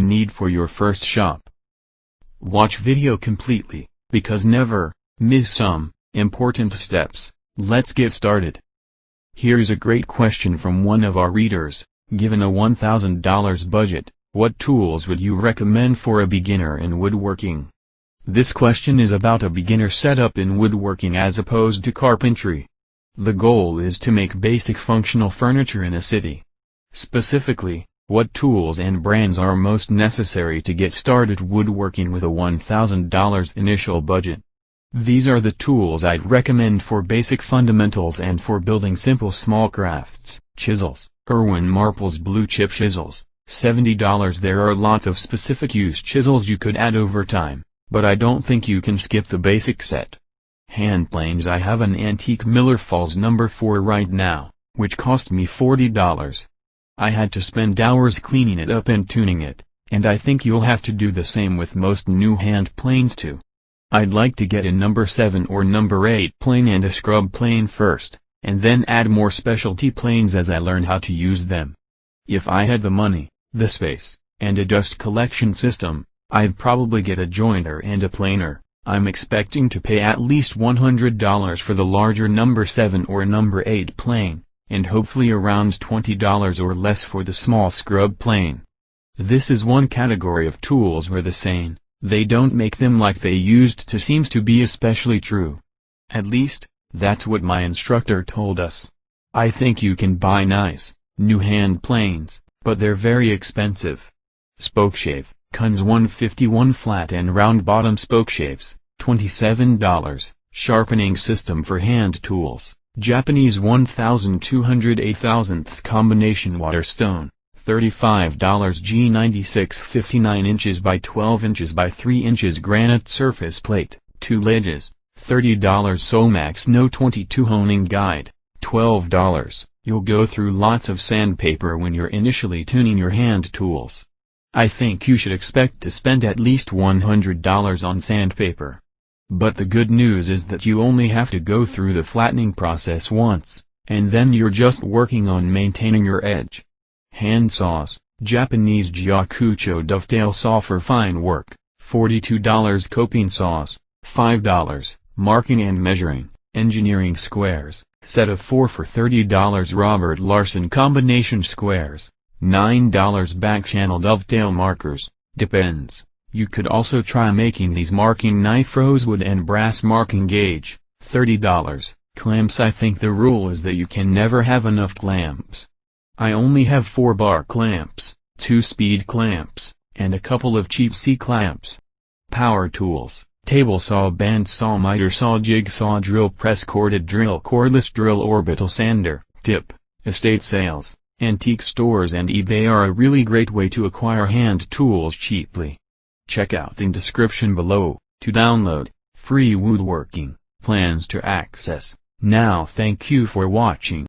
need for your first shop. Watch video completely, because never miss some important steps. Let's get started. Here's a great question from one of our readers. Given a $1,000 budget, what tools would you recommend for a beginner in woodworking? This question is about a beginner setup in woodworking as opposed to carpentry. The goal is to make basic functional furniture in a city. Specifically, what tools and brands are most necessary to get started woodworking with a $1,000 initial budget? These are the tools I'd recommend for basic fundamentals and for building simple small crafts. Chisels. Irwin Marple's blue chip chisels, $70. There are lots of specific use chisels you could add over time, but I don't think you can skip the basic set. Hand planes. I have an antique Miller Falls No. 4 right now, which cost me $40. I had to spend hours cleaning it up and tuning it, and I think you'll have to do the same with most new hand planes too. I'd like to get a No. 7 or No. 8 plane and a scrub plane first, and then add more specialty planes as I learn how to use them. If I had the money, the space, and a dust collection system, I'd probably get a jointer and a planer. I'm expecting to pay at least $100 for the larger No. 7 or No. 8 plane, and hopefully around $20 or less for the small scrub plane. This is one category of tools where the saying, "They don't make them like they used to" seems to be especially true. At least, that's what my instructor told us. I think you can buy nice, new hand planes, but they're very expensive. Spokeshave. Kunz 151 flat and round bottom spokeshaves, $27. Sharpening system for hand tools. Japanese 1208 combination Waterstone, $35. G96 59 inches by 12 inches by 3 inches granite surface plate, 2 ledges, $30. Solmax No 22 honing guide, $12. You'll go through lots of sandpaper when you're initially tuning your hand tools. I think you should expect to spend at least $100 on sandpaper. But the good news is that you only have to go through the flattening process once, and then you're just working on maintaining your edge. Hand saws. Japanese Gyakucho dovetail saw for fine work, $42. Coping saws, $5. Marking and measuring, engineering squares, set of 4 for $30. Robert Larson combination squares, $9. Back channel dovetail markers, depends. You could also try making these marking knife rosewood and brass marking gauge, $30. Clamps. I think the rule is that you can never have enough clamps. I only have 4-bar clamps, 2 speed clamps, and a couple of cheap C-clamps. Power tools. Table saw, band saw, miter saw, jigsaw, drill press, corded drill, cordless drill, orbital sander, tip. Estate sales, antique stores and eBay are a really great way to acquire hand tools cheaply. Check out in description below to download free woodworking plans to access. Now thank you for watching.